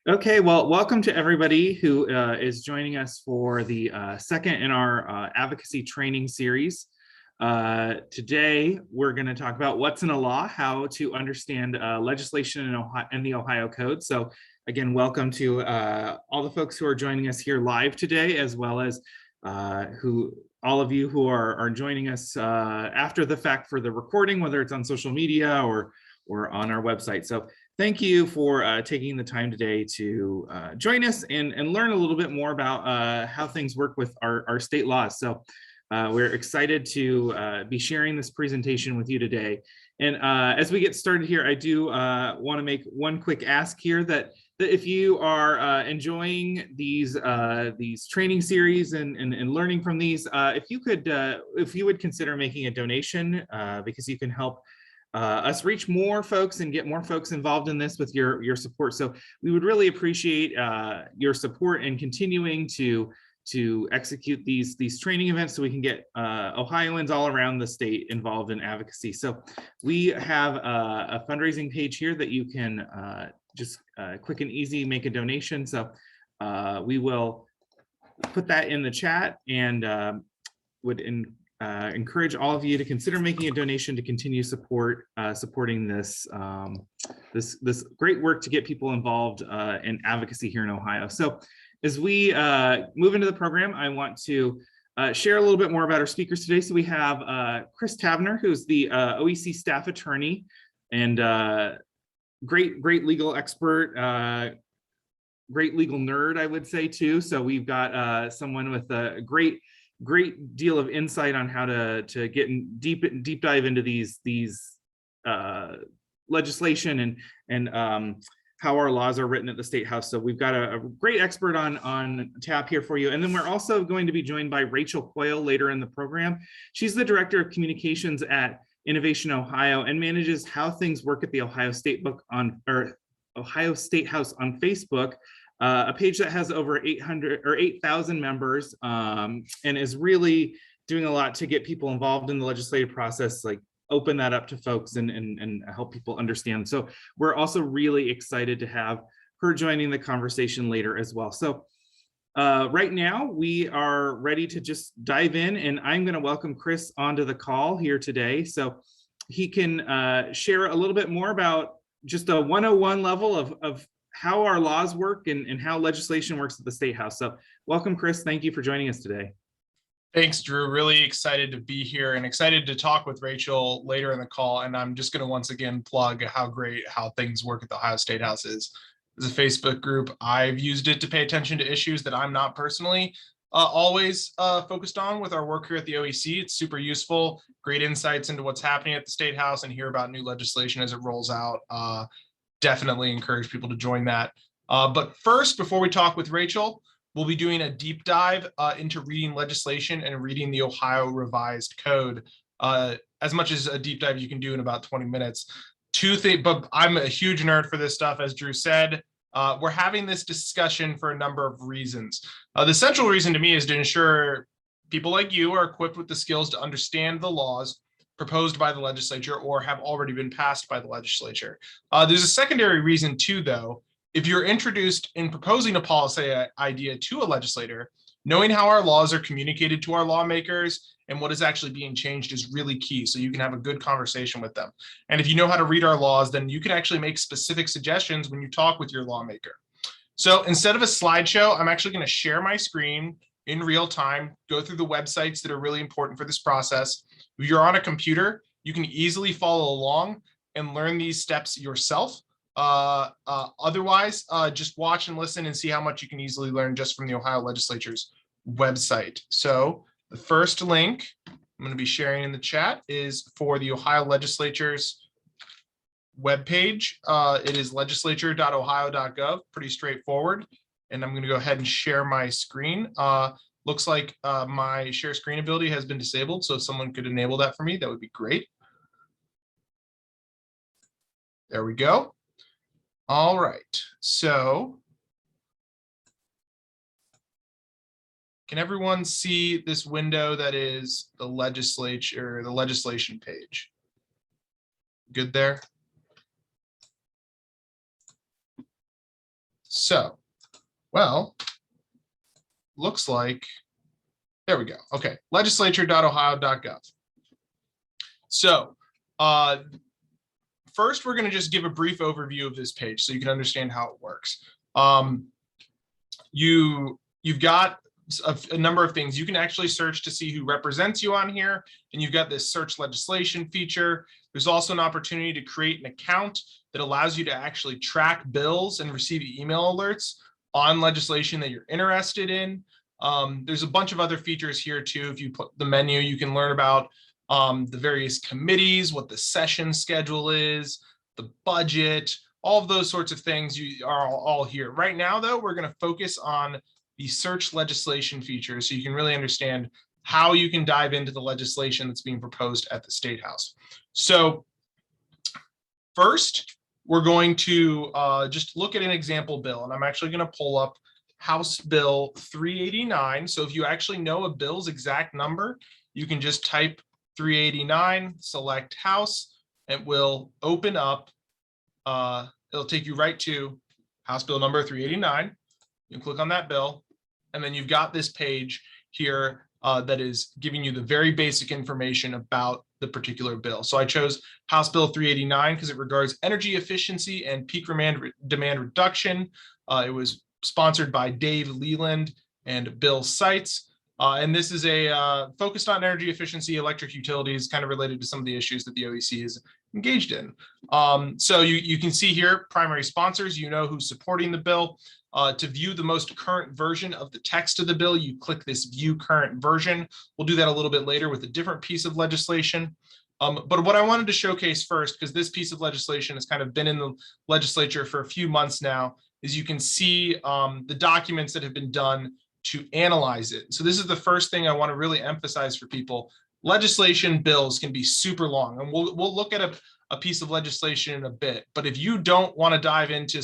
Okay, well, welcome to everybody who is joining us for the second in our Advocacy Training Series. Today, we're going to talk about what's in a law, how to understand legislation in the Ohio Code. So again, welcome to all the folks who are joining us here live today, as well as all of you who are joining us after the fact for the recording, whether it's on social media or on our website. So thank you for taking the time today to join us and learn a little bit more about how things work with our state laws. So we're excited to be sharing this presentation with you today. And as we get started here, I do want to make one quick ask here that if you are enjoying these training series and learning from these, if you would consider making a donation because you can help us reach more folks and get more folks involved in this with your support. So we would really appreciate your support in continuing to execute these training events so we can get Ohioans all around the state involved in advocacy. So we have a fundraising page here that you can just quick and easy make a donation. So we will put that in the chat and would encourage all of you to consider making a donation to continue supporting this this great work to get people involved in advocacy here in Ohio. So as we move into the program, I want to share a little bit more about our speakers today. So we have Chris Tavner, who's the OEC staff attorney and great legal expert, great legal nerd, I would say too. So we've got someone with a great deal of insight on how to get in deep dive into these legislation and how our laws are written at the State House. So we've got a great expert on tap here for you. And then we're also going to be joined by Rachel Coyle later in the program. She's the Director of Communications at Innovation Ohio and manages how things work at the Ohio State House on Facebook. A page that has over 8,000 members and is really doing a lot to get people involved in the legislative process, like open that up to folks and help people understand. So we're also really excited to have her joining the conversation later as well. So right now we are ready to just dive in, and I'm going to welcome Chris onto the call here today so he can share a little bit more about just a 101 level of how our laws work and how legislation works at the State House. So welcome, Chris. Thank you for joining us today. Thanks, Drew. Really excited to be here and excited to talk with Rachel later in the call. And I'm just going to once again plug how great how things work at the Ohio State House is. It's a Facebook group. I've used it to pay attention to issues that I'm not personally always focused on with our work here at the OEC. It's super useful, great insights into what's happening at the State House and hear about new legislation as it rolls out. Definitely encourage people to join that. But first, before we talk with Rachel, we'll be doing a deep dive into reading legislation and reading the Ohio Revised Code, as much as a deep dive you can do in about 20 minutes. But I'm a huge nerd for this stuff, as Drew said. We're having this discussion for a number of reasons. The central reason to me is to ensure people like you are equipped with the skills to understand the laws proposed by the legislature or have already been passed by the legislature. There's a secondary reason too, though. If you're introduced in proposing a policy idea to a legislator, knowing how our laws are communicated to our lawmakers and what is actually being changed is really key, so you can have a good conversation with them. And if you know how to read our laws, then you can actually make specific suggestions when you talk with your lawmaker. So instead of a slideshow, I'm actually going to share my screen in real time, go through the websites that are really important for this process. If you're on a computer, you can easily follow along and learn these steps yourself. Otherwise, just watch and listen and see how much you can easily learn just from the Ohio Legislature's website. So the first link I'm going to be sharing in the chat is for the Ohio Legislature's webpage. It is legislature.ohio.gov, pretty straightforward. And I'm going to go ahead and share my screen. Looks like my share screen ability has been disabled, so if someone could enable that for me, that would be great. There we go. All right, so can everyone see this window that is the legislature, the legislation page? Good there? So, well, looks like, there we go. Okay, legislature.ohio.gov. So, first, we're going to just give a brief overview of this page so you can understand how it works. You've got a number of things. You can actually search to see who represents you on here, and you've got this search legislation feature. There's also an opportunity to create an account that allows you to actually track bills and receive email alerts on legislation that you're interested in. There's a bunch of other features here too. If you put the menu, you can learn about the various committees, what the session schedule is, the budget, all of those sorts of things are all here. Right now, though, we're going to focus on the search legislation feature so you can really understand how you can dive into the legislation that's being proposed at the State House. So first, we're going to just look at an example bill, and I'm actually going to pull up House Bill 389. So if you actually know a bill's exact number, you can just type 389, select House, and will open up. It'll take you right to House Bill number 389. You can click on that bill, and then you've got this page here that is giving you the very basic information about the particular bill. So I chose House Bill 389 because it regards energy efficiency and peak demand reduction. It was sponsored by Dave Leland and Bill Seitz. And this is a focused on energy efficiency, electric utilities, kind of related to some of the issues that the OEC is engaged in. So you can see here, primary sponsors, you know who's supporting the bill. To view the most current version of the text of the bill, you click this view current version. We'll do that a little bit later with a different piece of legislation. But what I wanted to showcase first, because this piece of legislation has kind of been in the legislature for a few months now, is you can see the documents that have been done to analyze it. So this is the first thing I want to really emphasize for people. Legislation bills can be super long, and we'll look at a piece of legislation in a bit. But if you don't want to dive into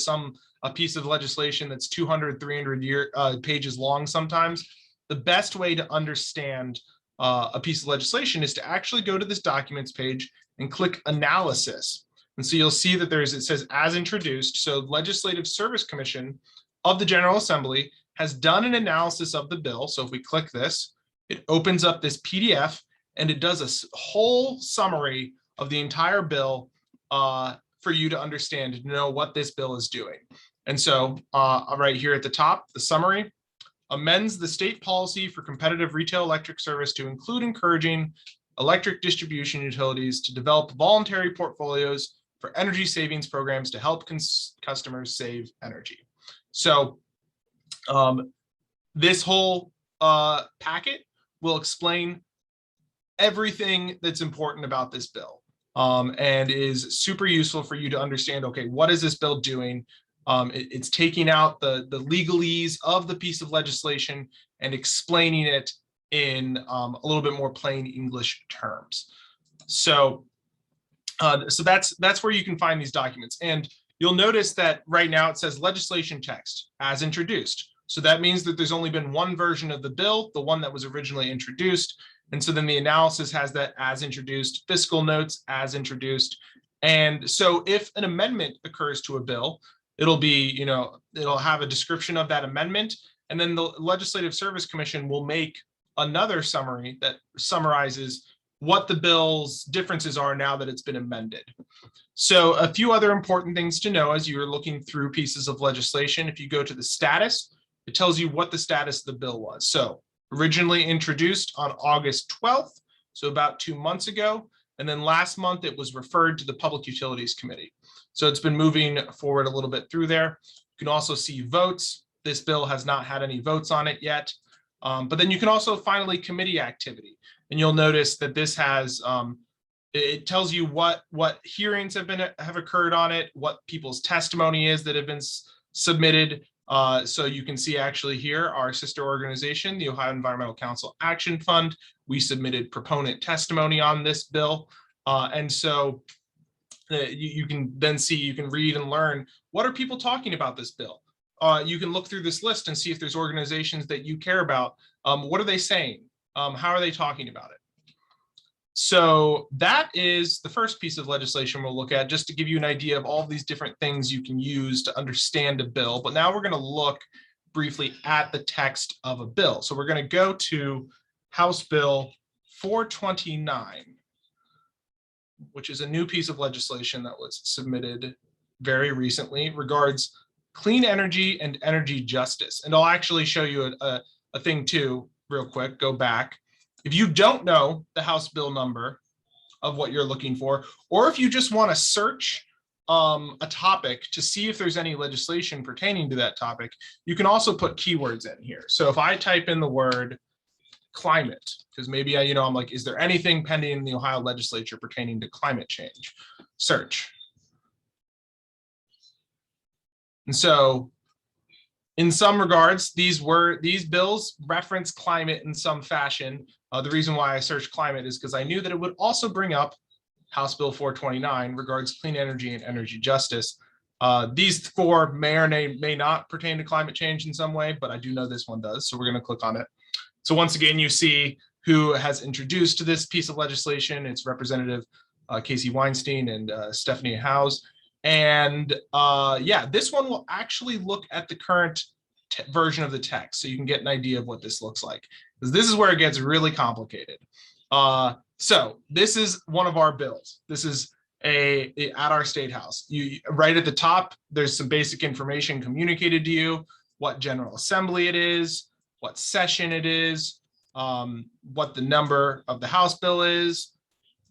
a piece of legislation that's 200, 300 pages long sometimes, the best way to understand a piece of legislation is to actually go to this documents page and click analysis. And so you'll see that it says as introduced. So Legislative Service Commission of the General Assembly has done an analysis of the bill. So if we click this, it opens up this PDF and it does a whole summary of the entire bill for you to understand, to know what this bill is doing. And so right here at the top, the summary amends the state policy for competitive retail electric service to include encouraging electric distribution utilities to develop voluntary portfolios for energy savings programs to help customers save energy. So this whole packet will explain everything that's important about this bill and is super useful for you to understand, okay, what is this bill doing? It's taking out the legalese of the piece of legislation and explaining it in a little bit more plain English terms. So that's where you can find these documents. And you'll notice that right now it says legislation text as introduced. So that means that there's only been one version of the bill, the one that was originally introduced. And so then the analysis has that as introduced, fiscal notes as introduced. And so if an amendment occurs to a bill, it'll be, it'll have a description of that amendment. And then the Legislative Service Commission will make another summary that summarizes what the bill's differences are now that it's been amended. So a few other important things to know as you're looking through pieces of legislation. If you go to the status, it tells you what the status of the bill was. So originally introduced on August 12th, so about 2 months ago. And then last month it was referred to the Public Utilities Committee. So it's been moving forward a little bit through there. You can also see votes. This bill has not had any votes on it yet. But then you can also finally committee activity. And you'll notice that this has, it tells you what hearings have occurred on it, what people's testimony is that have been submitted. So you can see actually here, our sister organization, the Ohio Environmental Council Action Fund, we submitted proponent testimony on this bill. And so you can then see, you can read and learn, what are people talking about this bill? You can look through this list and see if there's organizations that you care about. What are they saying? How are they talking about it? So that is the first piece of legislation we'll look at, just to give you an idea of all these different things you can use to understand a bill. But now we're going to look briefly at the text of a bill. So we're going to go to House Bill 429, which is a new piece of legislation that was submitted very recently, regards clean energy and energy justice. And I'll actually show you a thing too, real quick. Go back. If you don't know the House bill number of what you're looking for, or if you just want to search a topic to see if there's any legislation pertaining to that topic, you can also put keywords in here. So if I type in the word climate, because maybe I'm like, is there anything pending in the Ohio legislature pertaining to climate change? Search. And so in some regards, these bills reference climate in some fashion. The reason why I searched climate is because I knew that it would also bring up House Bill 429, regards clean energy and energy justice. These four may or may not pertain to climate change in some way, but I do know this one does, so we're going to click on it. So once again, you see who has introduced this piece of legislation. It's Representative Casey Weinstein and Stephanie Howes. And yeah, this one will actually look at the current version of the text, so you can get an idea of what this looks like, because this is where it gets really complicated. So this is one of our bills. This is at our state house. Right at the top, there's some basic information communicated to you: what General Assembly it is, what session it is, what the number of the House bill is.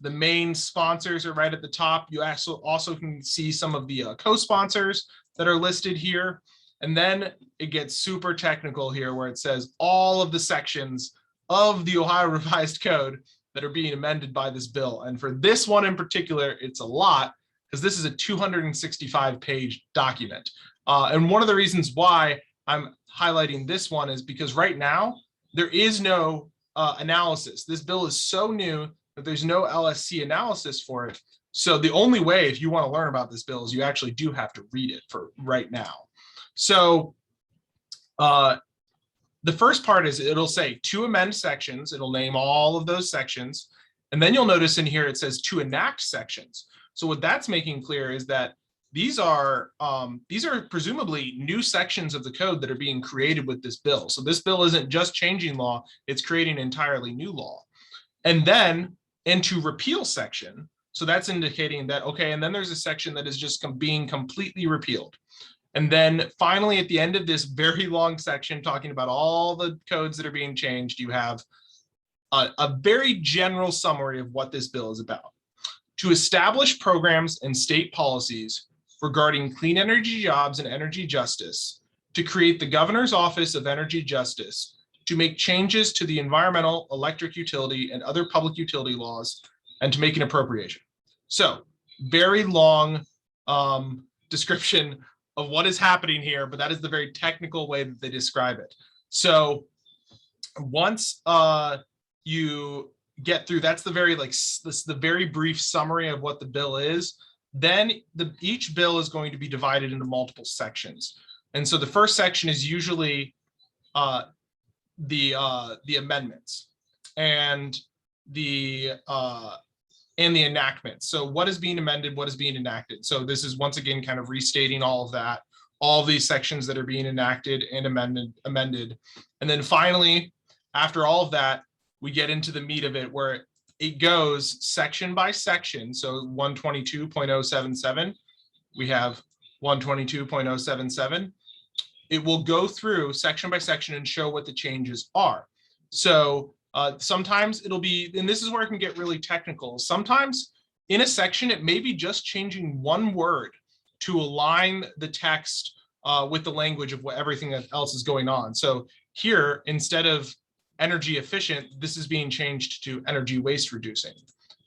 The main sponsors are right at the top. You also can see some of the co-sponsors that are listed here. And then it gets super technical here, where it says all of the sections of the Ohio Revised Code that are being amended by this bill. And for this one in particular, it's a lot, because this is a 265-page document. And one of the reasons why I'm highlighting this one is because right now there is no analysis. This bill is so new that there's no LSC analysis for it. So the only way, if you want to learn about this bill, is you actually do have to read it for right now. So the first part is, it'll say to amend sections. It'll name all of those sections. And then you'll notice in here it says to enact sections. So what that's making clear is that these are presumably new sections of the code that are being created with this bill. So this bill isn't just changing law, it's creating entirely new law. And then into repeal section. So that's indicating that, okay, and then there's a section that is just being completely repealed. And then finally, at the end of this very long section talking about all the codes that are being changed, you have a very general summary of what this bill is about. To establish programs and state policies regarding clean energy jobs and energy justice, to create the Governor's Office of Energy Justice, to make changes to the environmental, electric utility, and other public utility laws, and to make an appropriation. So very long description of what is happening here, but that is the very technical way that they describe it. So once you get through, that's the very the very brief summary of what the bill is. Then each bill is going to be divided into multiple sections. And so the first section is usually the amendments and the enactment. So what is being amended, what is being enacted? So this is once again kind of restating all of that, all of these sections that are being enacted and amended. And then finally, after all of that, we get into the meat of it, where it goes section by section. So 122.077, we have 122.077. It will go through section by section and show what the changes are. So sometimes it'll be, and this is where it can get really technical. Sometimes in a section, it may be just changing one word to align the text with the language of what everything else is going on. So here, instead of energy efficient, this is being changed to energy waste reducing,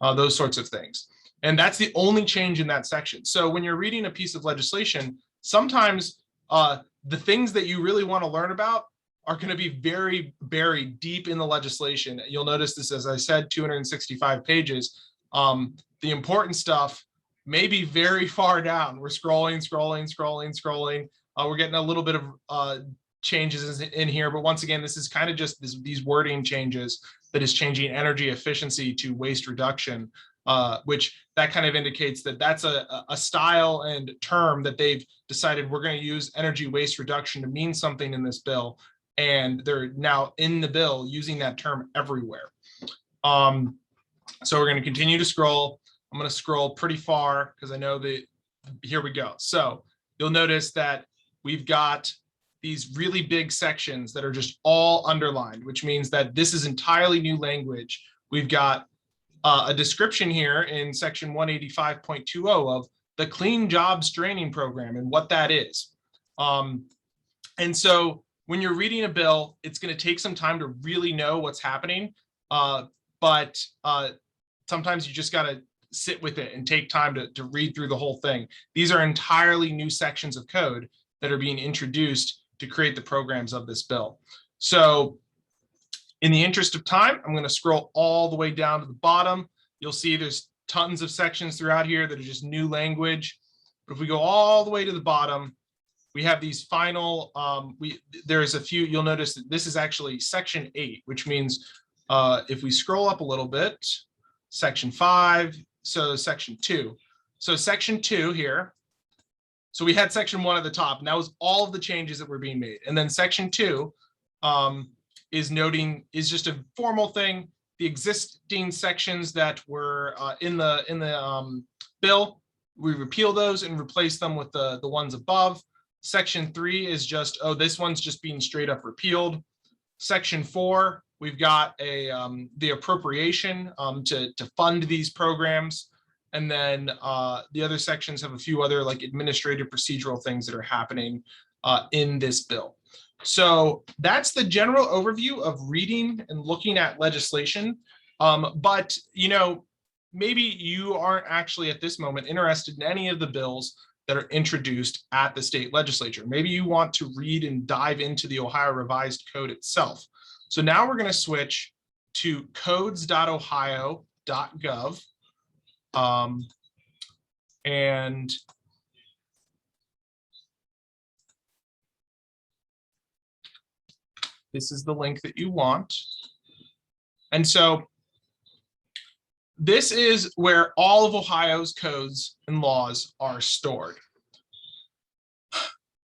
those sorts of things. And that's the only change in that section. So when you're reading a piece of legislation, sometimes the things that you really want to learn about are going to be very buried deep in the legislation. You'll notice this, as I said, 265 pages. The important stuff may be very far down. We're scrolling. We're getting a little bit of changes in here, but once again, this is kind of just these wording changes that is changing energy efficiency to waste reduction, which that kind of indicates that that's a style and term that they've decided we're going to use energy waste reduction to mean something in this bill. And they're now in the bill using that term everywhere. So we're going to continue to scroll. I'm going to scroll pretty far because I know that here we go. So you'll notice that we've got these really big sections that are just all underlined, which means that this is entirely new language. We've got a description here in section 185.20 of the Clean Jobs Training Program and what that is. And so when you're reading a bill, it's going to take some time to really know what's happening. But sometimes you just got to sit with it and take time to read through the whole thing. These are entirely new sections of code that are being introduced to create the programs of this bill. So in the interest of time, I'm going to scroll all the way down to the bottom. You'll see there's tons of sections throughout here that are just new language. But if we go all the way to the bottom, we have these final, there's a few, you'll notice that this is actually section 8, which means if we scroll up a little bit, section 5, so section 2. So section 2 here, so we had section 1 at the top, and that was all of the changes that were being made. And then section 2 is just a formal thing. The existing sections that were in the bill, we repeal those and replace them with the ones above. Section 3 is just, oh, this one's just being straight up repealed. Section 4, we've got the appropriation to fund these programs. And then the other sections have a few other like administrative procedural things that are happening in this bill. So that's the general overview of reading and looking at legislation. But, you know, maybe you aren't actually at this moment interested in any of the bills that are introduced at the state legislature. Maybe you want to read and dive into the Ohio Revised Code itself. So now we're going to switch to codes.ohio.gov. And this is the link that you want. And so this is where all of Ohio's codes and laws are stored.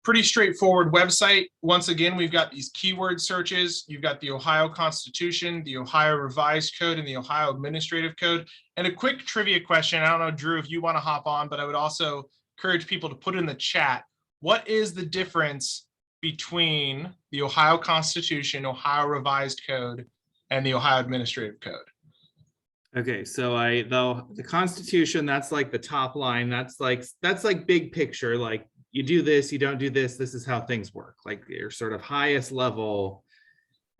Pretty straightforward website. Once again, we've got these keyword searches. You've got the Ohio Constitution, the Ohio Revised Code, and the Ohio Administrative Code. And a quick trivia question. I don't know, Drew, if you want to hop on, but I would also encourage people to put in the chat. What is the difference between the Ohio Constitution, Ohio Revised Code, and the Ohio Administrative Code? Okay, so the Constitution, that's like the top line. That's like big picture, like you do this, you don't do this, this is how things work. Like your sort of highest level,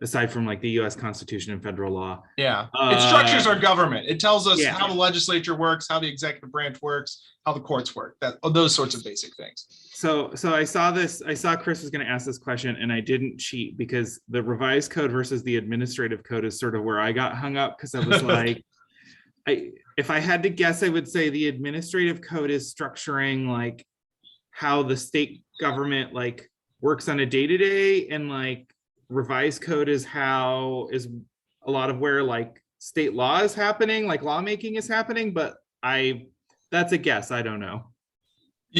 aside from like the US Constitution and federal law. Yeah, it structures our government. It tells us how the legislature works, how the executive branch works, how the courts work, those sorts of basic things. So I saw Chris was going to ask this question and I didn't cheat because the revised code versus the administrative code is sort of where I got hung up because I was like, if I had to guess, I would say the administrative code is structuring like how the state government like works on a day-to-day, and like revised code is a lot of where like state law is happening, like lawmaking is happening, but that's a guess, I don't know.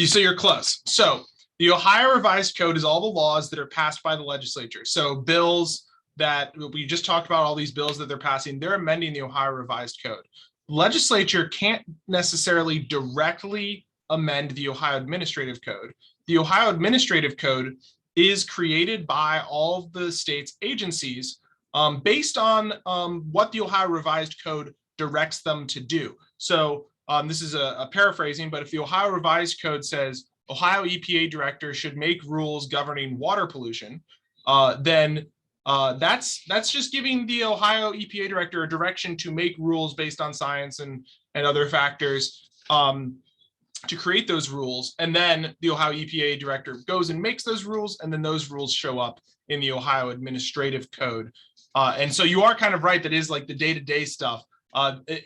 So you're close. So the Ohio Revised Code is all the laws that are passed by the legislature. So bills that we just talked about, all these bills that they're passing, they're amending the Ohio Revised Code. Legislature can't necessarily directly amend the Ohio Administrative Code. The Ohio Administrative Code is created by all of the state's agencies based on what the Ohio Revised Code directs them to do. So this is a paraphrasing, but if the Ohio Revised Code says Ohio EPA director should make rules governing water pollution, then that's just giving the Ohio EPA director a direction to make rules based on science and other factors to create those rules. And then the Ohio EPA director goes and makes those rules, and then those rules show up in the Ohio Administrative Code. And so you are kind of right, that is like the day-to-day stuff.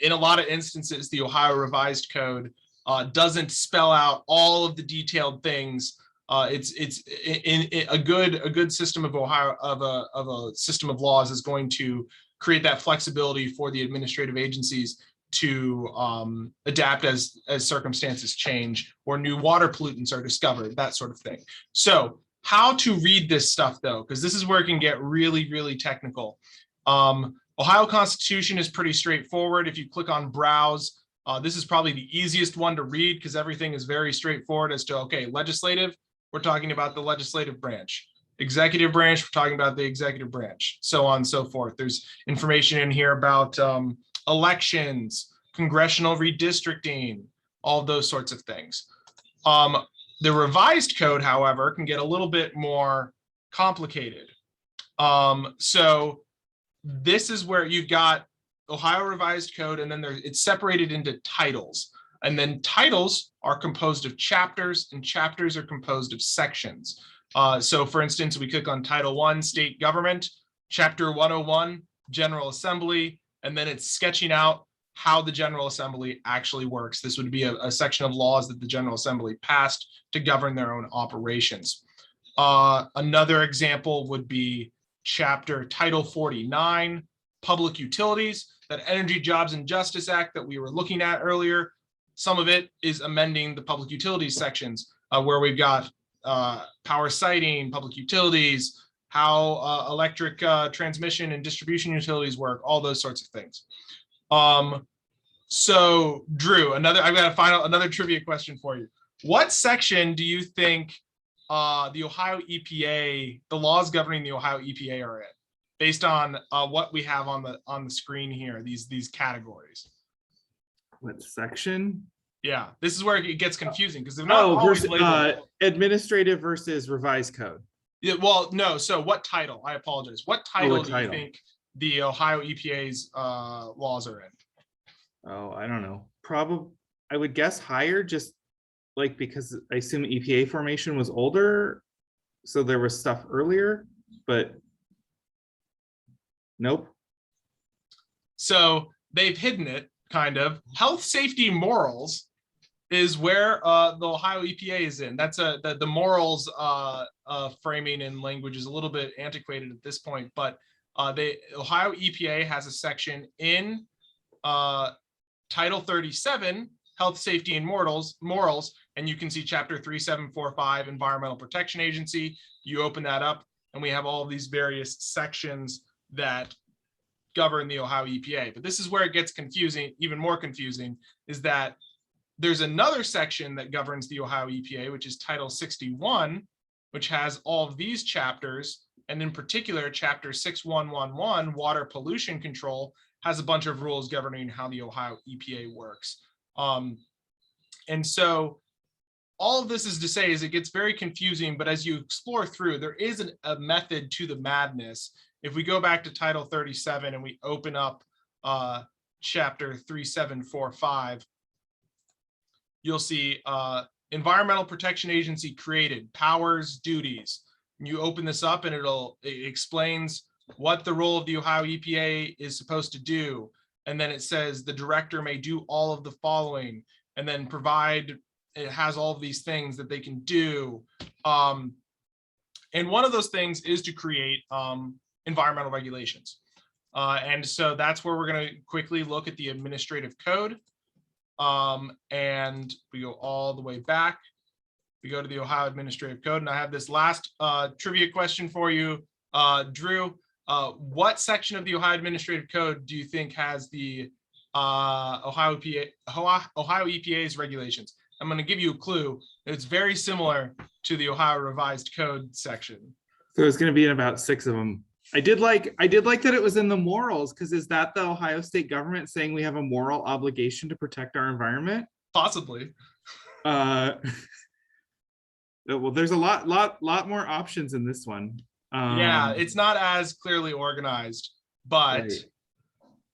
In a lot of instances, the Ohio Revised Code doesn't spell out all of the detailed things It's in a good system of Ohio of a system of laws is going to create that flexibility for the administrative agencies to adapt as circumstances change or new water pollutants are discovered, that sort of thing. So how to read this stuff though, because this is where it can get really technical. Ohio Constitution is pretty straightforward. If you click on browse, this is probably the easiest one to read because everything is very straightforward as to, okay, legislative, we're talking about the legislative branch. Executive branch, we're talking about the executive branch, so on and so forth. There's information in here about elections, congressional redistricting, all those sorts of things. The revised code, however, can get a little bit more complicated. So this is where you've got Ohio Revised Code, and then it's separated into titles. And then titles are composed of chapters, and chapters are composed of sections. So for instance, we click on Title 1, State Government, Chapter 101, General Assembly, and then it's sketching out how the General Assembly actually works. This would be a section of laws that the General Assembly passed to govern their own operations. Another example would be Title 49, Public Utilities, that Energy, Jobs, and Justice Act that we were looking at earlier. Some of it is amending the public utilities sections where we've got power siting, public utilities, how electric transmission and distribution utilities work, all those sorts of things. So Drew, I've got another trivia question for you. What section do you think the Ohio EPA, the laws governing the Ohio EPA are in, based on what we have on the screen here, these categories? What section? Yeah, this is where it gets confusing because they're not always labeled. Administrative versus revised code. Yeah, well, no. So what title? I apologize. What title do you think the Ohio EPA's laws are in? Oh, I don't know. Probably, I would guess higher, just like because I assume EPA formation was older, so there was stuff earlier, but nope. So they've hidden it, kind of. Health, safety, morals is where the Ohio EPA is in. That's the morals framing and language is a little bit antiquated at this point, but the Ohio EPA has a section in Title 37, Health, Safety, and Morals, and you can see Chapter 3745, Environmental Protection Agency. You open that up, and we have all of these various sections that govern the Ohio EPA. But this is where it gets confusing, even more confusing, is that there's another section that governs the Ohio EPA, which is Title 61, which has all of these chapters, and in particular, Chapter 6111, Water Pollution Control, has a bunch of rules governing how the Ohio EPA works. And so all of this is to say is it gets very confusing, but as you explore through, there is a method to the madness. If we go back to Title 37 and we open up Chapter 3745, you'll see Environmental Protection Agency created, powers, duties. And you open this up and it explains what the role of the Ohio EPA is supposed to do. And then it says the director may do all of the following, and then it has all of these things that they can do. And one of those things is to create environmental regulations. And so that's where we're going to quickly look at the administrative code. And we go all the way back. We go to the Ohio Administrative Code, and I have this last trivia question for you, Drew. What section of the Ohio Administrative Code do you think has the Ohio EPA's regulations? I'm going to give you a clue. It's very similar to the Ohio Revised Code section. So it's going to be in about 6 of them. I did like that it was in the morals, because is that the Ohio state government saying we have a moral obligation to protect our environment? Possibly. Well, there's a lot more options in this one. Yeah, it's not as clearly organized, but right.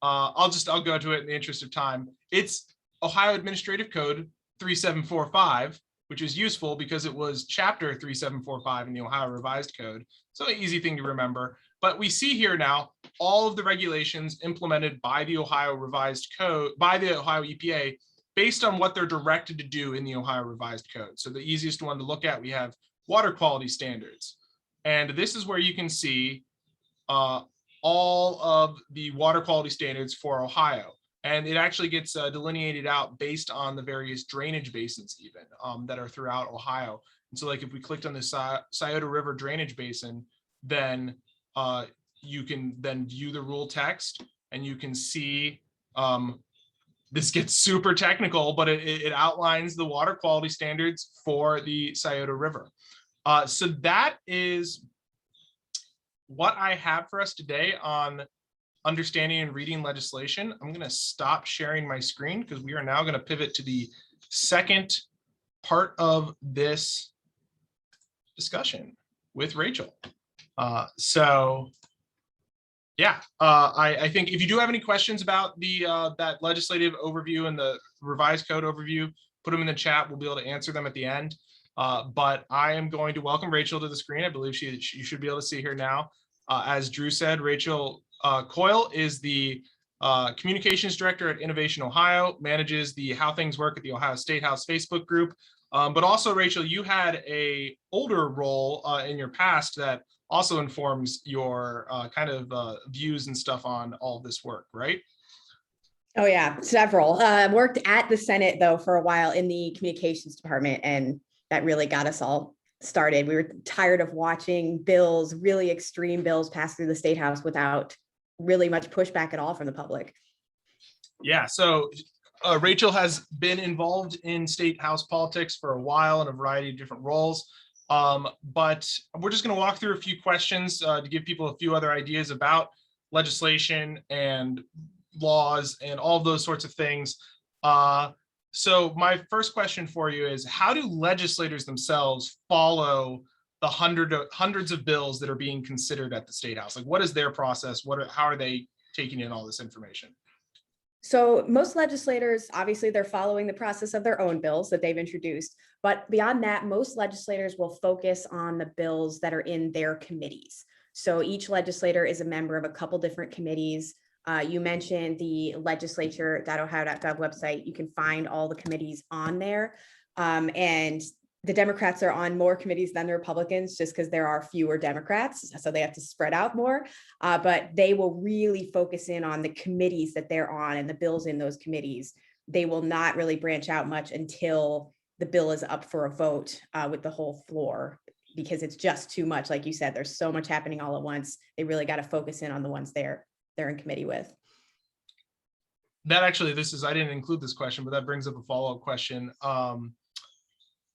I'll go to it in the interest of time. It's Ohio Administrative Code 3745, which is useful because it was Chapter 3745 in the Ohio Revised Code. So an easy thing to remember. But we see here now all of the regulations implemented by the Ohio Revised Code, by the Ohio EPA, based on what they're directed to do in the Ohio Revised Code. So the easiest one to look at, we have water quality standards. And this is where you can see all of the water quality standards for Ohio. And it actually gets delineated out based on the various drainage basins even that are throughout Ohio. And so like if we clicked on the Scioto River drainage basin, then you can then view the rule text and you can see this gets super technical, but it outlines the water quality standards for the Scioto River. So that is what I have for us today on understanding and reading legislation. I'm going to stop sharing my screen because we are now going to pivot to the second part of this discussion with Rachel. I think if you do have any questions about the that legislative overview and the revised code overview, put them in the chat. We'll be able to answer them at the end. But I am going to welcome Rachel to the screen. I believe you should be able to see her now. As Drew said, Rachel Coyle is the Communications Director at Innovation Ohio, manages the How Things Work at the Ohio State House Facebook group. But also, Rachel, you had a older role in your past that also informs your kind of views and stuff on all of this work, right? Oh yeah, several. Worked at the Senate though for a while in the communications department, and that really got us all started. We were tired of watching bills, really extreme bills pass through the State House without really much pushback at all from the public. Yeah, so Rachel has been involved in State House politics for a while in a variety of different roles. But we're just going to walk through a few questions to give people a few other ideas about legislation and laws and all of those sorts of things. So my first question for you is, how do legislators themselves follow the hundreds of bills that are being considered at the State House? Like, what is their process? How are they taking in all this information? So most legislators, obviously, they're following the process of their own bills that they've introduced. But beyond that, most legislators will focus on the bills that are in their committees. So each legislator is a member of a couple different committees. You mentioned the legislature.ohio.gov website. You can find all the committees on there. And the Democrats are on more committees than the Republicans just because there are fewer Democrats, so they have to spread out more. But they will really focus in on the committees that they're on and the bills in those committees. They will not really branch out much until the bill is up for a vote with the whole floor, because it's just too much. Like you said, there's so much happening all at once. They really got to focus in on the ones they're in committee with. That actually, I didn't include this question, but that brings up a follow-up question.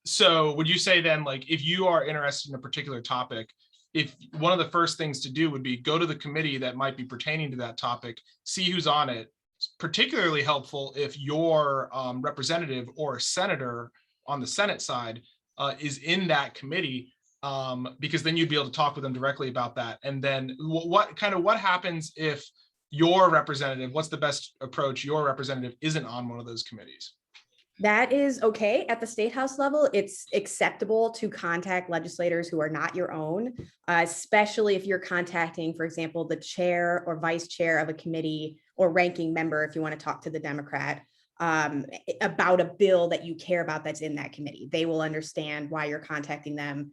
So would you say then, like, if you are interested in a particular topic, if one of the first things to do would be go to the committee that might be pertaining to that topic, see who's on it. It's particularly helpful if your representative or senator on the Senate side is in that committee, because then you'd be able to talk with them directly about that. And then what happens if your representative, what's the best approach, your representative isn't on one of those committees? That is okay. At the State House level, it's acceptable to contact legislators who are not your own, especially if you're contacting, for example, the chair or vice chair of a committee or ranking member, if you want to talk to the Democrat about a bill that you care about that's in that committee. They will understand why you're contacting them.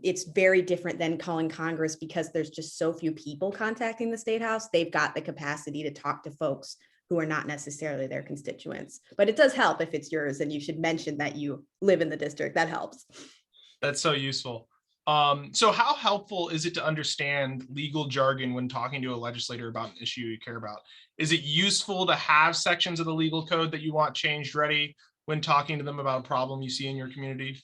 It's very different than calling Congress, because there's just so few people contacting the State House. They've got the capacity to talk to folks who are not necessarily their constituents. But it does help if it's yours, and you should mention that you live in the district. That helps. That's so useful. So how helpful is it to understand legal jargon when talking to a legislator about an issue you care about? Is it useful to have sections of the legal code that you want changed ready when talking to them about a problem you see in your community?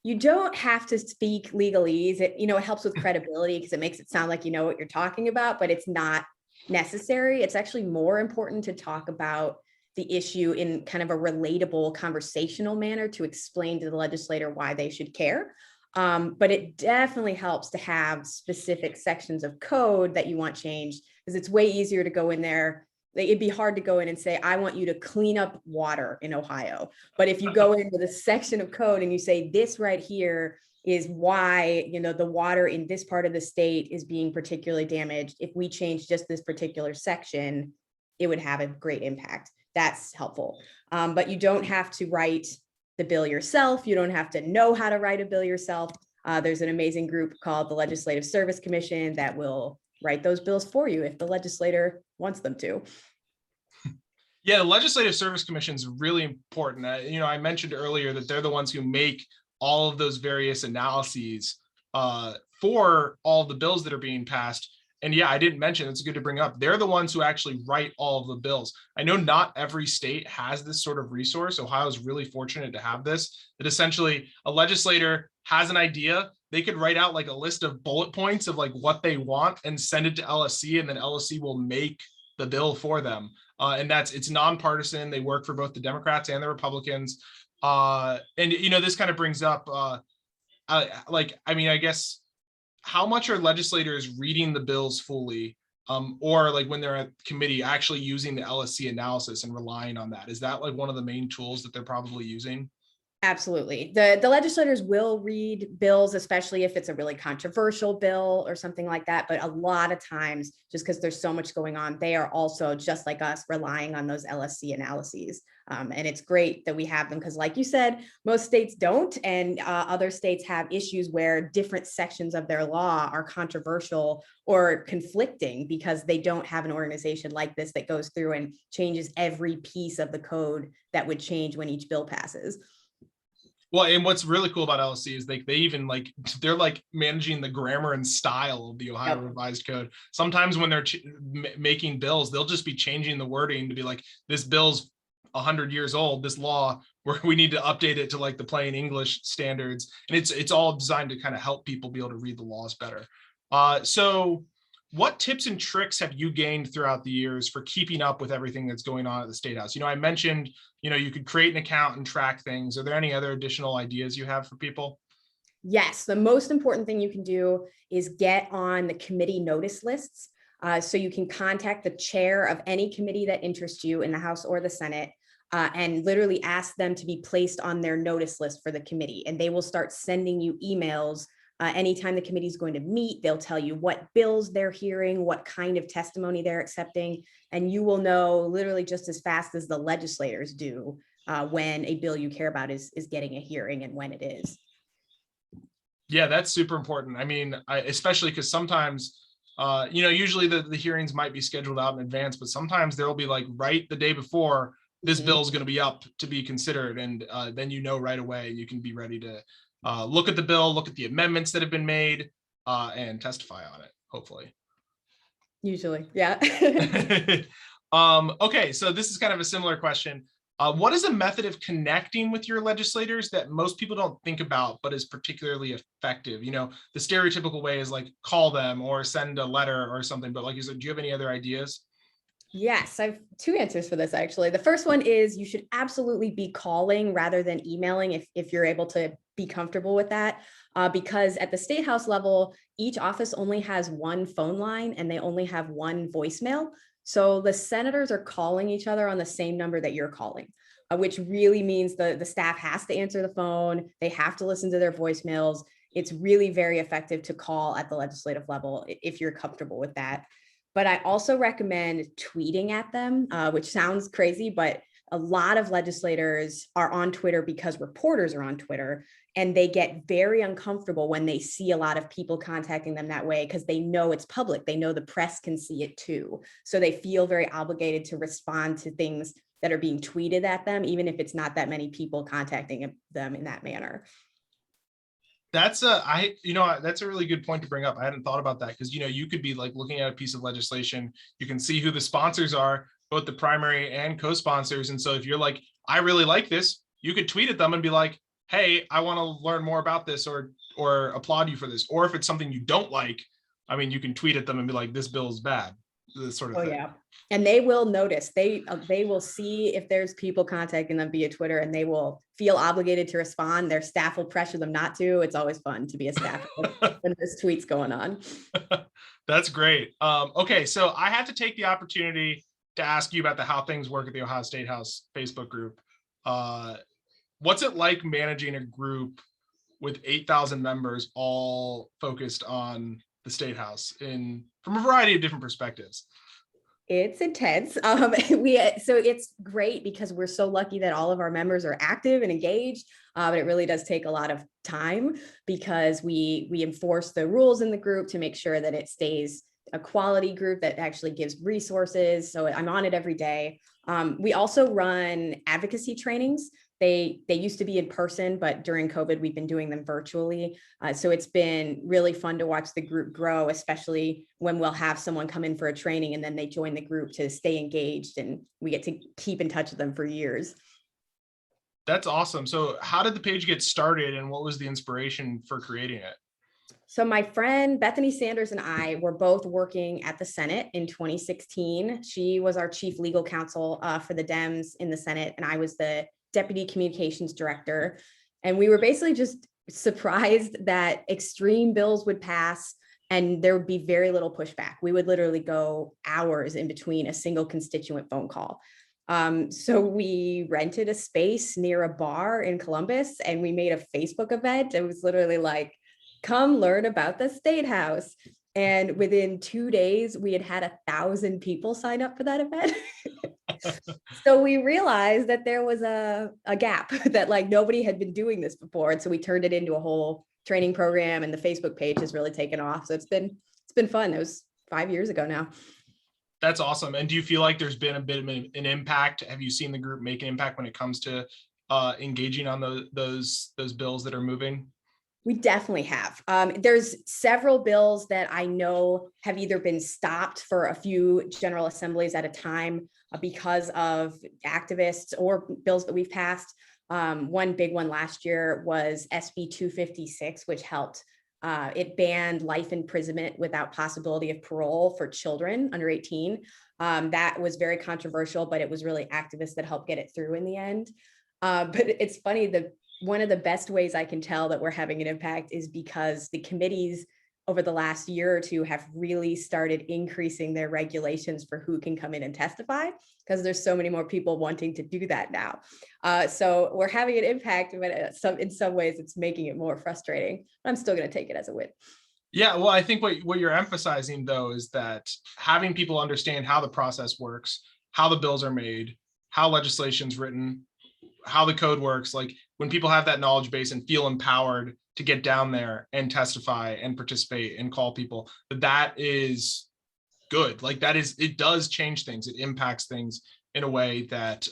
You don't have to speak legalese. It helps with credibility because it makes it sound like you know what you're talking about, but it's not necessary. It's actually more important to talk about the issue in kind of a relatable conversational manner to explain to the legislator why they should care. But it definitely helps to have specific sections of code that you want changed, because it's way easier to go in there. It'd be hard to go in and say, I want you to clean up water in Ohio. But if you go into the section of code and you say, this right here is why, the water in this part of the state is being particularly damaged. If we change just this particular section, it would have a great impact. That's helpful. But you don't have to write the bill yourself. You don't have to know how to write a bill yourself. There's an amazing group called the Legislative Service Commission that will write those bills for you if the legislator wants them to. Yeah, the Legislative Service Commission is really important. I mentioned earlier that they're the ones who make all of those various analyses for all the bills that are being passed. And yeah, I didn't mention, it's good to bring up, they're the ones who actually write all of the bills. I know not every state has this sort of resource. Ohio is really fortunate to have this, that essentially a legislator has an idea, they could write out like a list of bullet points of like what they want and send it to LSC, and then LSC will make the bill for them. And it's nonpartisan. They work for both the Democrats and the Republicans. This kind of brings up, I guess, how much are legislators reading the bills fully, or like when they're at committee actually using the LSC analysis and relying on that? Is that like one of the main tools that they're probably using? Absolutely. The legislators will read bills, especially if it's a really controversial bill or something like that. But a lot of times, just because there's so much going on, they are also, just like us, relying on those LSC analyses. And it's great that we have them because, like you said, most states don't. And other states have issues where different sections of their law are controversial or conflicting because they don't have an organization like this that goes through and changes every piece of the code that would change when each bill passes. Well, and what's really cool about LSC is they even they're like managing the grammar and style of the Ohio Revised Code. Sometimes when they're making bills, they'll just be changing the wording to be like, this bill's 100 years old, this law, where we need to update it to like the plain English standards. And it's all designed to kind of help people be able to read the laws better. So what tips and tricks have you gained throughout the years for keeping up with everything that's going on at the State House? I mentioned, you could create an account and track things. Are there any other additional ideas you have for people? Yes, the most important thing you can do is get on the committee notice lists. So you can contact the chair of any committee that interests you in the House or the Senate, and literally ask them to be placed on their notice list for the committee. And they will start sending you emails anytime the committee is going to meet. They'll tell you what bills they're hearing, what kind of testimony they're accepting, and you will know literally just as fast as the legislators do when a bill you care about is getting a hearing and when it is. Yeah, that's super important. I mean, especially because sometimes, usually the hearings might be scheduled out in advance, but sometimes there'll be like right the day before this bill is going to be up to be considered. And then right away, you can be ready to look at the bill, look at the amendments that have been made, and testify on it, hopefully. Usually, yeah. Okay, so this is kind of a similar question. What is a method of connecting with your legislators that most people don't think about, but is particularly effective? The stereotypical way is like call them or send a letter or something, but like you said, do you have any other ideas? Yes, I have two answers for this, actually. The first one is you should absolutely be calling rather than emailing if you're able to be comfortable with that, because at the State House level, each office only has one phone line and they only have one voicemail. So the senators are calling each other on the same number that you're calling, which really means the staff has to answer the phone. They have to listen to their voicemails. It's really very effective to call at the legislative level if you're comfortable with that. But I also recommend tweeting at them, which sounds crazy, but a lot of legislators are on Twitter because reporters are on Twitter, and they get very uncomfortable when they see a lot of people contacting them that way because they know it's public. They know the press can see it too. So they feel very obligated to respond to things that are being tweeted at them, even if it's not that many people contacting them in that manner. That's a really good point to bring up. I hadn't thought about that because, you could be like looking at a piece of legislation, you can see who the sponsors are, both the primary and co-sponsors. And so if you're like, I really like this, you could tweet at them and be like, hey, I want to learn more about this or applaud you for this. Or if it's something you don't like, I mean, you can tweet at them and be like, this bill is bad, this sort of thing. Yeah. And they will notice, they will see if there's people contacting them via Twitter, and they will feel obligated to respond. Their staff will pressure them not to. It's always fun to be a staff when there's tweets going on. That's great. Okay, so I have to take the opportunity to ask you about the How Things Work at the Ohio State House Facebook group. What's it like managing a group with 8,000 members all focused on the State House from a variety of different perspectives? It's intense. So it's great because we're so lucky that all of our members are active and engaged. But it really does take a lot of time because we enforce the rules in the group to make sure that it stays a quality group that actually gives resources. So I'm on it every day. We also run advocacy trainings. They used to be in person, but during COVID, we've been doing them virtually. So it's been really fun to watch the group grow, especially when we'll have someone come in for a training and then they join the group to stay engaged, and we get to keep in touch with them for years. That's awesome. So how did the page get started and what was the inspiration for creating it? So my friend Bethany Sanders and I were both working at the Senate in 2016. She was our chief legal counsel for the Dems in the Senate, and I was the deputy communications director. And we were basically just surprised that extreme bills would pass and there would be very little pushback. We would literally go hours in between a single constituent phone call. So we rented a space near a bar in Columbus and we made a Facebook event. It was literally like, come learn about the State House. And within 2 days, we had 1,000 people sign up for that event. So we realized that there was a gap that like nobody had been doing this before. And so we turned it into a whole training program, and the Facebook page has really taken off. So it's been fun. It was 5 years ago now. That's awesome. And do you feel like there's been a bit of an impact? Have you seen the group make an impact when it comes to engaging on those bills that are moving? We definitely have. There's several bills that I know have either been stopped for a few general assemblies at a time because of activists or bills that we've passed. One big one last year was SB 256, which helped. It banned life imprisonment without possibility of parole for children under 18. That was very controversial, but it was really activists that helped get it through in the end. But it's funny, one of the best ways I can tell that we're having an impact is because the committees over the last year or two have really started increasing their regulations for who can come in and testify, because there's so many more people wanting to do that now. So we're having an impact, but in some ways it's making it more frustrating. I'm still going to take it as a win. Yeah, well, I think what you're emphasizing, though, is that having people understand how the process works, how the bills are made, how legislation's written, how the code works, like when people have that knowledge base and feel empowered to get down there and testify and participate and call people, that is good. Like it does change things. It impacts things in a way that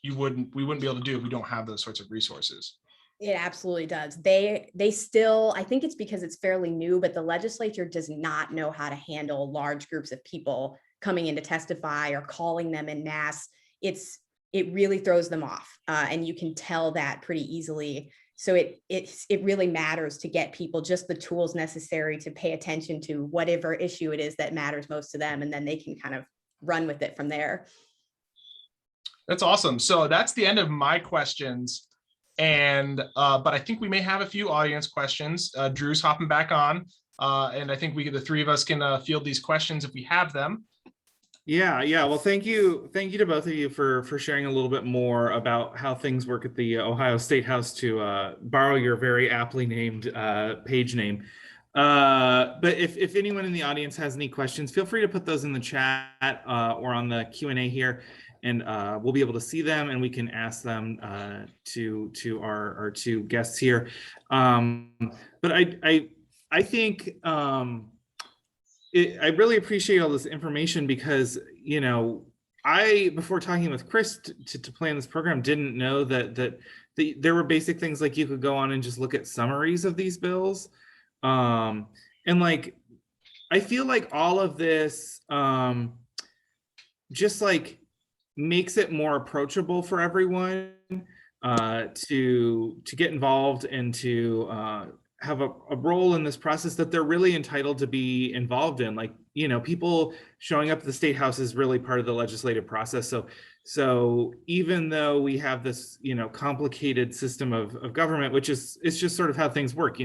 we wouldn't be able to do if we don't have those sorts of resources. It absolutely does. They still, I think it's because it's fairly new, but the legislature does not know how to handle large groups of people coming in to testify or calling them en masse. It really throws them off, and you can tell that pretty easily. So it really matters to get people just the tools necessary to pay attention to whatever issue it is that matters most to them, and then they can kind of run with it from there. That's awesome. So that's the end of my questions. And but I think we may have a few audience questions. Drew's hopping back on, and I think the three of us can field these questions if we have them. Yeah. Well, thank you to both of you for sharing a little bit more about how things work at the Ohio State House, to borrow your very aptly named page name. But if anyone in the audience has any questions, feel free to put those in the chat or on the Q&A here, and we'll be able to see them and we can ask them to our two guests here. But I think I really appreciate all this information because, before talking with Chris to plan this program, didn't know that there were basic things like you could go on and just look at summaries of these bills. And like, I feel like all of this just like makes it more approachable for everyone to get involved and to have a role in this process that they're really entitled to be involved in. Like, people showing up at the State House is really part of the legislative process. So even though we have this, complicated system of government, which it's just sort of how things work,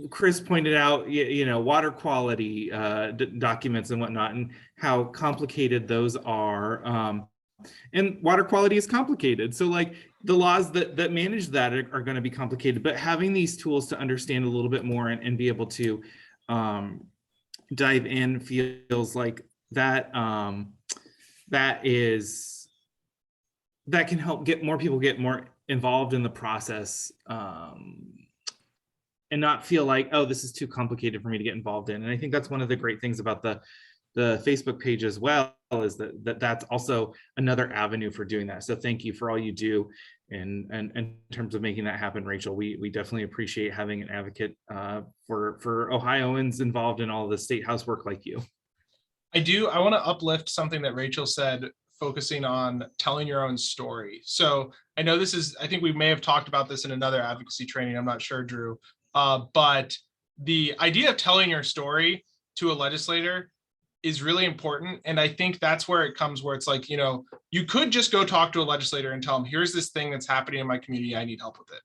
Chris pointed out, water quality documents and whatnot, and how complicated those are. And water quality is complicated. So like the laws that manage that are going to be complicated, but having these tools to understand a little bit more and be able to dive in feels like that that can help get more people get more involved in the process, and not feel like, oh, this is too complicated for me to get involved in. And I think that's one of the great things about the Facebook page as well, is that's also another avenue for doing that. So thank you for all you do in terms of making that happen, Rachel. We definitely appreciate having an advocate for Ohioans involved in all the state house work like you. I want to uplift something that Rachel said, focusing on telling your own story. So I know I think we may have talked about this in another advocacy training, I'm not sure, Drew, but the idea of telling your story to a legislator is really important. And I think that's where it comes, where it's like, you could just go talk to a legislator and tell them, here's this thing that's happening in my community, I need help with it.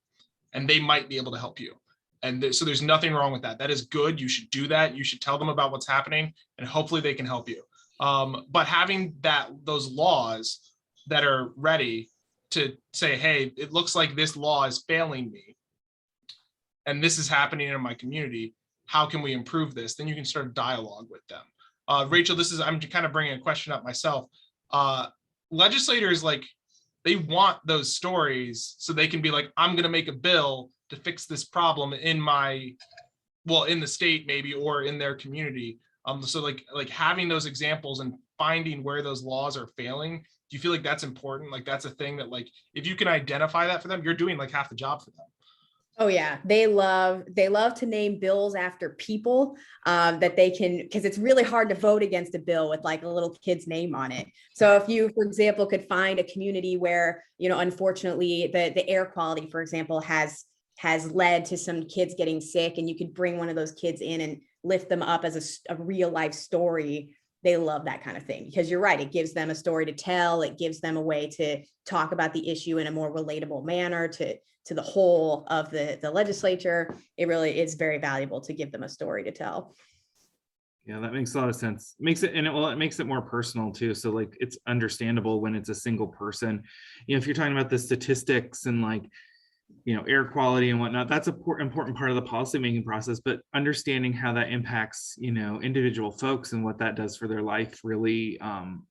And they might be able to help you. And so there's nothing wrong with that. That is good. You should do that. You should tell them about what's happening, and hopefully they can help you. But having those laws that are ready to say, hey, it looks like this law is failing me, and this is happening in my community, how can we improve this? Then you can start a dialogue with them. Rachel, I'm kind of bringing a question up myself. Legislators, like, they want those stories so they can be like, I'm going to make a bill to fix this problem in the state maybe, or in their community. So like having those examples and finding where those laws are failing, do you feel like that's important? Like, that's a thing that, like, if you can identify that for them, you're doing like half the job for them. Oh yeah, they love to name bills after people that they can, because it's really hard to vote against a bill with like a little kid's name on it. So if you, for example, could find a community where, unfortunately the air quality, for example, has led to some kids getting sick, and you could bring one of those kids in and lift them up as a real life story. They love that kind of thing, because you're right. It gives them a story to tell. It gives them a way to talk about the issue in a more relatable manner to the whole of the legislature. It really is very valuable to give them a story to tell. Yeah, that makes a lot of sense. It makes it more personal too. So like, it's understandable when it's a single person. If you're talking about the statistics and like, air quality and whatnot, that's an important part of the policymaking process, but understanding how that impacts, individual folks and what that does for their life really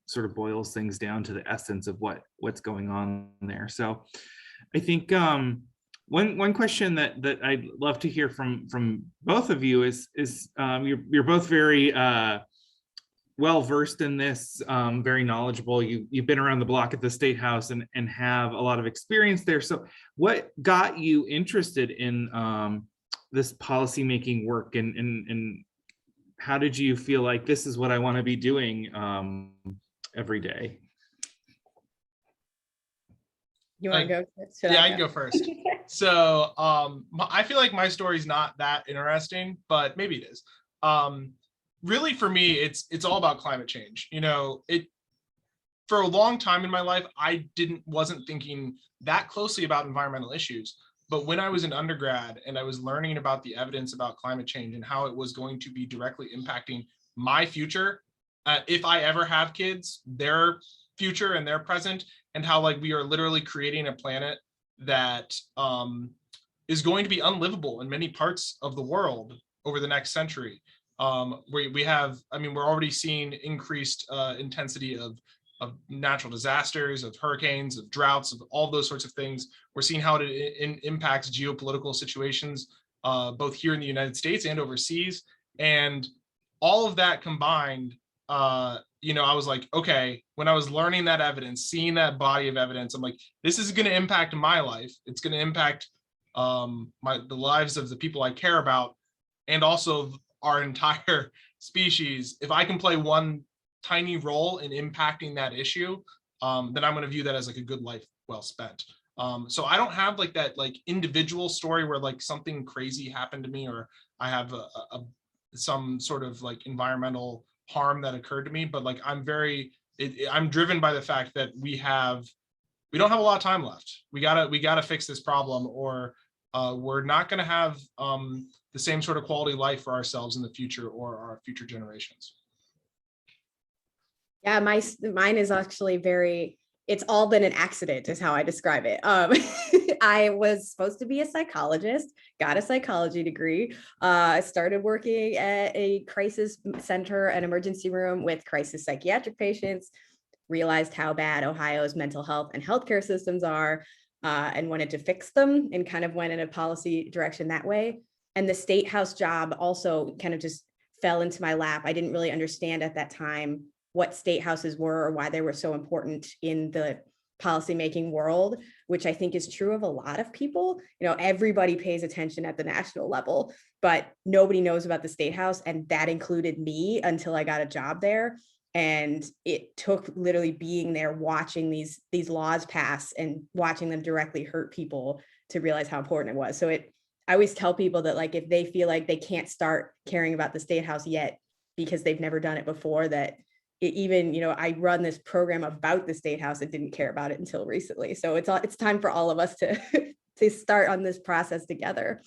sort of boils things down to the essence of what's going on there. So I think one question that I'd love to hear from both of you is you're both very well versed in this, very knowledgeable. You've been around the block at the State House and have a lot of experience there. So what got you interested in this policymaking work, and how did you feel like this is what I want to be doing every day? You want to go first? I can go first. So I feel like my story's not that interesting, but maybe it is. Really, for me, it's all about climate change. For a long time in my life, I wasn't thinking that closely about environmental issues. But when I was an undergrad and I was learning about the evidence about climate change and how it was going to be directly impacting my future, if I ever have kids, their future and their present, and how like we are literally creating a planet that is going to be unlivable in many parts of the world over the next century. We're already seeing increased intensity of natural disasters, of hurricanes, of droughts, of all those sorts of things. We're seeing how it impacts geopolitical situations, both here in the United States and overseas. And all of that combined, I was like, okay, when I was learning that evidence, seeing that body of evidence, I'm like, this is going to impact my life. It's going to impact the lives of the people I care about, and also our entire species. If I can play one tiny role in impacting that issue, then I'm going to view that as like a good life well spent. So I don't have like that like individual story where like something crazy happened to me, or I have some sort of like environmental harm that occurred to me, but like I'm driven by the fact that we don't have a lot of time left. We gotta fix this problem, or we're not going to have the same sort of quality life for ourselves in the future or our future generations. Yeah, mine is actually it's all been an accident is how I describe it. I was supposed to be a psychologist, got a psychology degree. I started working at a crisis center, an emergency room with crisis psychiatric patients, realized how bad Ohio's mental health and healthcare systems are, and wanted to fix them, and kind of went in a policy direction that way. And the state house job also kind of just fell into my lap. I didn't really understand at that time what state houses were or why they were so important in the policymaking world, which I think is true of a lot of people. You know, everybody pays attention at the national level, but nobody knows about the state house. And that included me until I got a job there. And it took literally being there, watching these laws pass and watching them directly hurt people to realize how important it was. So I always tell people that, like, if they feel like they can't start caring about the state house yet because they've never done it before, that even, you know, I run this program about the state house and didn't care about it until recently. So it's time for all of us to to start on this process together.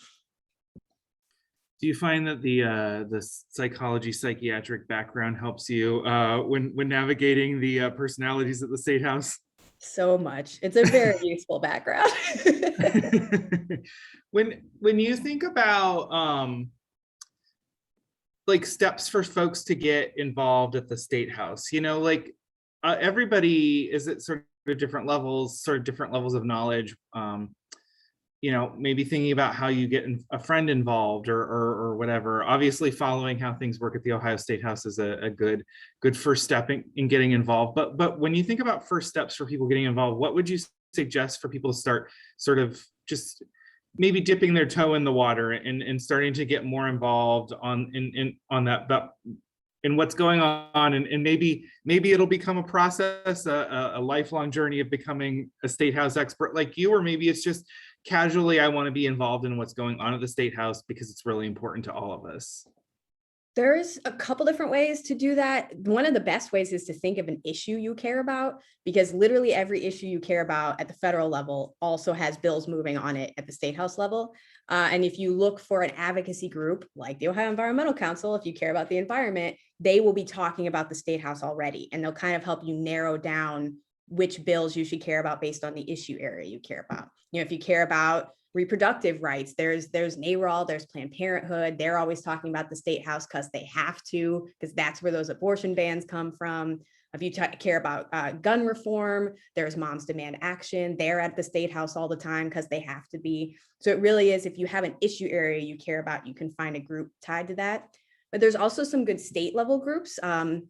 Do you find that the psychology psychiatric background helps you when navigating the personalities at the state house? So much. It's a very useful background. When you think about like steps for folks to get involved at the state house, you know, like everybody is at sort of different levels of knowledge. You know, maybe thinking about how you get a friend involved or whatever. Obviously, following how things work at the Ohio State House is a good first step in getting involved. But when you think about first steps for people getting involved, what would you suggest for people to start sort of just maybe dipping their toe in the water and starting to get more involved on that in what's going on, and maybe it'll become a process, a lifelong journey of becoming a state house expert like you, or maybe it's just casually, I want to be involved in what's going on at the state house because it's really important to all of us. There's a couple different ways to do that. One of the best ways is to think of an issue you care about, because literally every issue you care about at the federal level also has bills moving on it at the state house level. And if you look for an advocacy group like the Ohio Environmental Council, if you care about the environment, they will be talking about the state house already, and they'll kind of help you narrow down which bills you should care about based on the issue area you care about. You know, if you care about reproductive rights, there's NARAL, there's Planned Parenthood. They're always talking about the state house because they have to, because that's where those abortion bans come from. If you care about gun reform, there's Moms Demand Action. They're at the state house all the time because they have to be. So it really is, if you have an issue area you care about, you can find a group tied to that. But there's also some good state level groups. I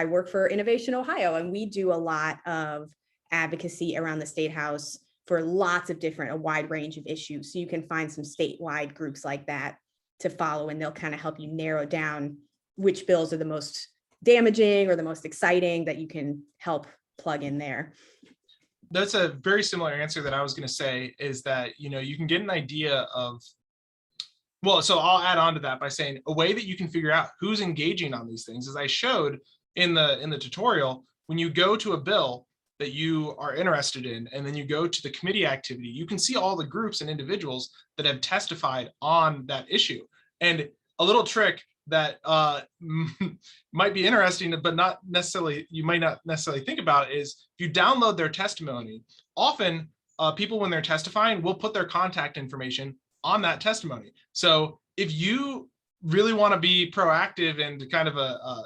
work for Innovation Ohio, and we do a lot of advocacy around the state house for a wide range of issues. So you can find some statewide groups like that to follow, and they'll kind of help you narrow down which bills are the most damaging or the most exciting that you can help plug in there. That's a very similar answer that I was going to say, is that, you know, you can get an idea of, well, so I'll add on to that by saying a way that you can figure out who's engaging on these things, as I showed in the tutorial, when you go to a bill that you are interested in, and then you go to the committee activity, you can see all the groups and individuals that have testified on that issue. And a little trick that might be interesting, but not necessarily, you might not necessarily think about, is if you download their testimony, often people, when they're testifying, will put their contact information on that testimony. So if you really want to be proactive and kind of a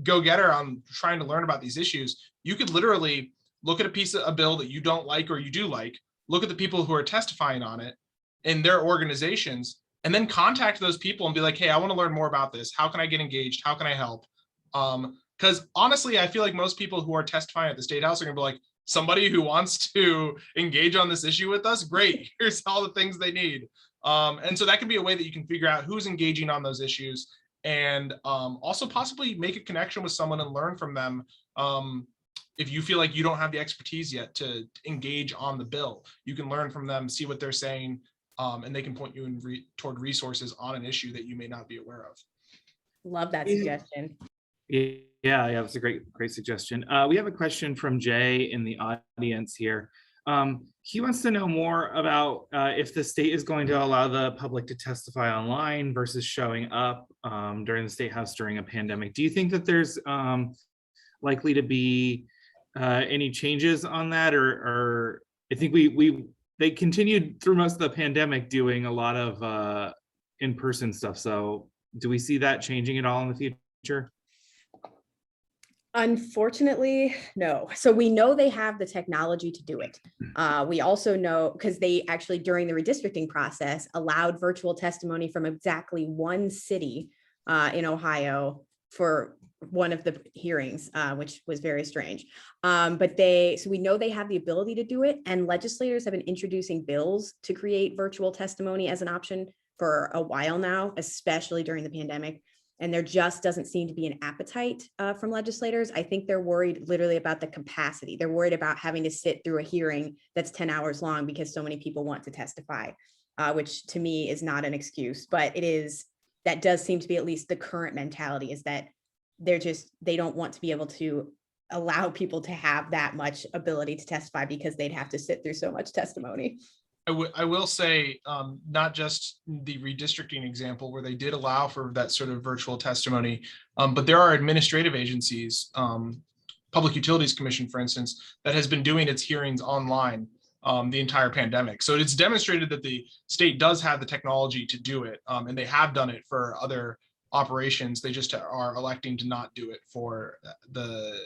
go-getter on trying to learn about these issues, you could literally look at a bill that you don't like or you do like, look at the people who are testifying on it in their organizations, and then contact those people and be like, hey, I want to learn more about this. How can I get engaged? How can I help? Because honestly, I feel like most people who are testifying at the State House are going to be like, somebody who wants to engage on this issue with us, great, here's all the things they need. And so that can be a way that you can figure out who's engaging on those issues, and also possibly make a connection with someone and learn from them. If you feel like you don't have the expertise yet to engage on the bill, you can learn from them, see what they're saying, and they can point you toward resources on an issue that you may not be aware of. Love that suggestion. Yeah, that's a great suggestion. We have a question from Jay in the audience here. He wants to know more about if the state is going to allow the public to testify online versus showing up during the State House during a pandemic. Do you think that there's likely to be any changes on that, or I think we they continued through most of the pandemic doing a lot of in-person stuff. So do we see that changing at all in the future? Unfortunately, no. So we know they have the technology to do it. We also know because they actually, during the redistricting process, allowed virtual testimony from exactly one city in Ohio for one of the hearings, which was very strange. So we know they have the ability to do it, and legislators have been introducing bills to create virtual testimony as an option for a while now, especially during the pandemic. And there just doesn't seem to be an appetite from legislators. I think they're worried literally about the capacity. They're worried about having to sit through a hearing that's 10 hours long because so many people want to testify, which to me is not an excuse, but that does seem to be at least the current mentality, is that they don't want to be able to allow people to have that much ability to testify because they'd have to sit through so much testimony. I will say, not just the redistricting example where they did allow for that sort of virtual testimony, but there are administrative agencies, Public Utilities Commission, for instance, that has been doing its hearings online the entire pandemic. So it's demonstrated that the state does have the technology to do it, and they have done it for other operations. They just are electing to not do it for the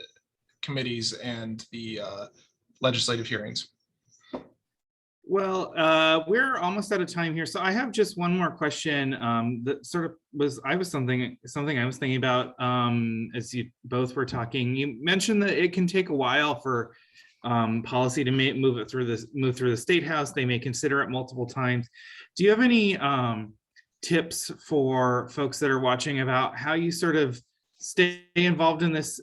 committees and the legislative hearings. Well, we're almost out of time here, so I have just one more question that sort of was something I was thinking about as you both were talking. You mentioned that it can take a while for policy to move through the State House. They may consider it multiple times. Do you have any tips for folks that are watching about how you sort of stay involved in this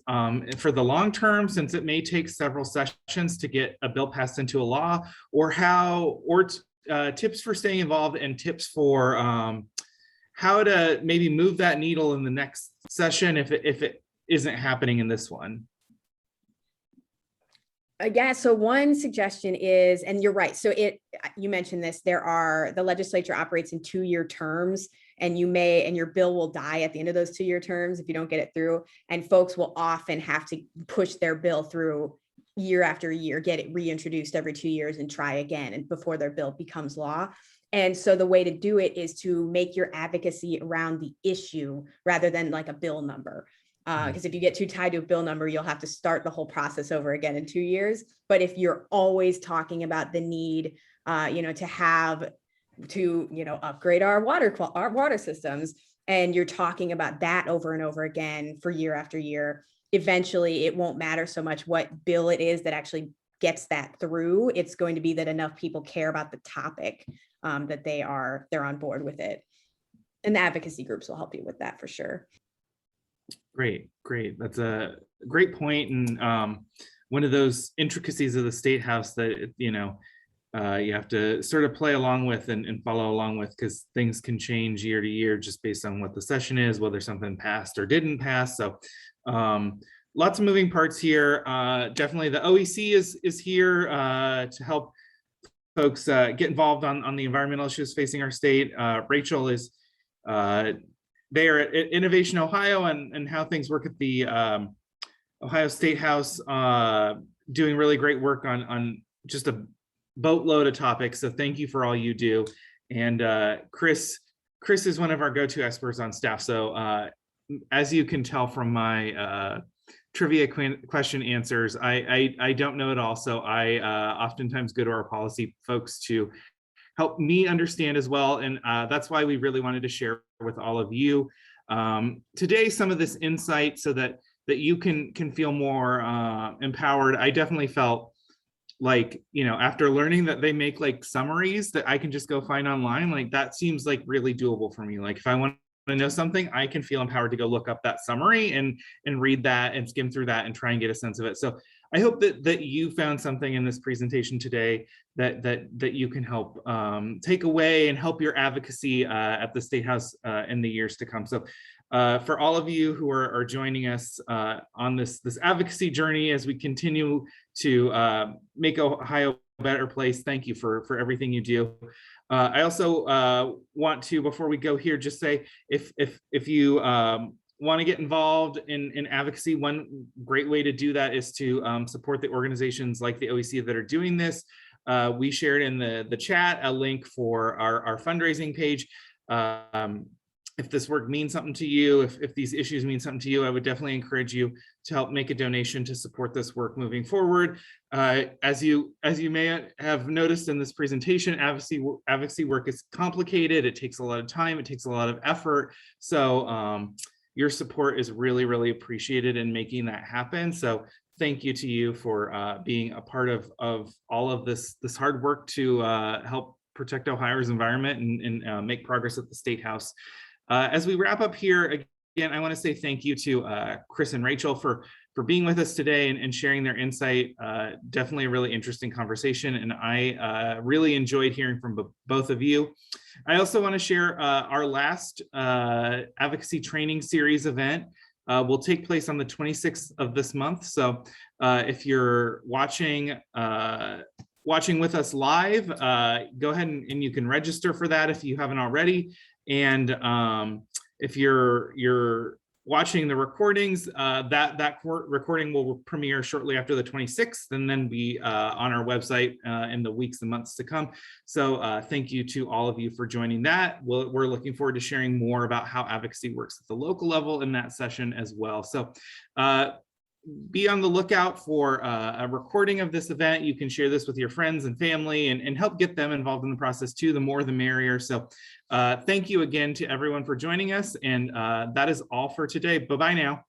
for the long term, since it may take several sessions to get a bill passed into a law, or tips for staying involved and tips for how to maybe move that needle in the next session if it isn't happening in this one? Yeah, so one suggestion is, and you're right, so you mentioned this, the legislature operates in 2-year terms, and your bill will die at the end of those 2-year terms if you don't get it through. And folks will often have to push their bill through year after year, get it reintroduced every 2 years and try again, and before their bill becomes law. And so the way to do it is to make your advocacy around the issue rather than like a bill number. Because if you get too tied to a bill number, you'll have to start the whole process over again in 2 years. But if you're always talking about the need, to upgrade our water systems, and you're talking about that over and over again for year after year, eventually it won't matter so much what bill it is that actually gets that through. It's going to be that enough people care about the topic that they're on board with it. And the advocacy groups will help you with that for sure. Great. That's a great point. And one of those intricacies of the State House that, you have to sort of play along with and follow along with, because things can change year to year just based on what the session is, whether something passed or didn't pass. So lots of moving parts here. Definitely the OEC is here to help folks get involved on the environmental issues facing our state. Rachel is they are at Innovation Ohio and how things work at the Ohio State House, doing really great work on just a boatload of topics. So thank you for all you do. And Chris is one of our go-to experts on staff. So as you can tell from my trivia question answers, I don't know it all. So I oftentimes go to our policy folks to help me understand as well. And that's why we really wanted to share with all of you today some of this insight so that you can feel more empowered. I definitely felt like, after learning that they make like summaries that I can just go find online, like that seems like really doable for me. Like if I want to know something, I can feel empowered to go look up that summary and read that and skim through that and try and get a sense of it. So I hope that you found something in this presentation today that you can help take away and help your advocacy at the State House in the years to come. So for all of you who are joining us on this advocacy journey as we continue to make Ohio a better place, thank you for everything you do. I also want to, before we go here, just say if you want to get involved in advocacy, one great way to do that is to support the organizations like the OEC that are doing this. we shared in the chat a link for our fundraising page. If this work means something to you, if these issues mean something to you, I would definitely encourage you to help make a donation to support this work moving forward. As you may have noticed in this presentation, advocacy work is complicated. It takes a lot of time. It takes a lot of effort. So your support is really, really appreciated in making that happen. So thank you to you for being a part of all of this hard work to help protect Ohio's environment and make progress at the State House. As we wrap up here, again, I want to say thank you to Chris and Rachel for being with us today and sharing their insight. Definitely a really interesting conversation, and I really enjoyed hearing from both of you. I also want to share our last Advocacy Training Series event will take place on the 26th of this month. So if you're watching with us live, go ahead and you can register for that if you haven't already. And if you're watching the recordings, that recording will premiere shortly after the 26th and then be on our website in the weeks and months to come. So thank you to all of you for joining that. We're looking forward to sharing more about how advocacy works at the local level in that session as well. So be on the lookout for a recording of this event. You can share this with your friends and family and help get them involved in the process too. The more the merrier. So thank you again to everyone for joining us. And that is all for today. Bye-bye now.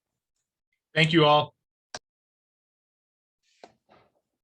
Thank you all.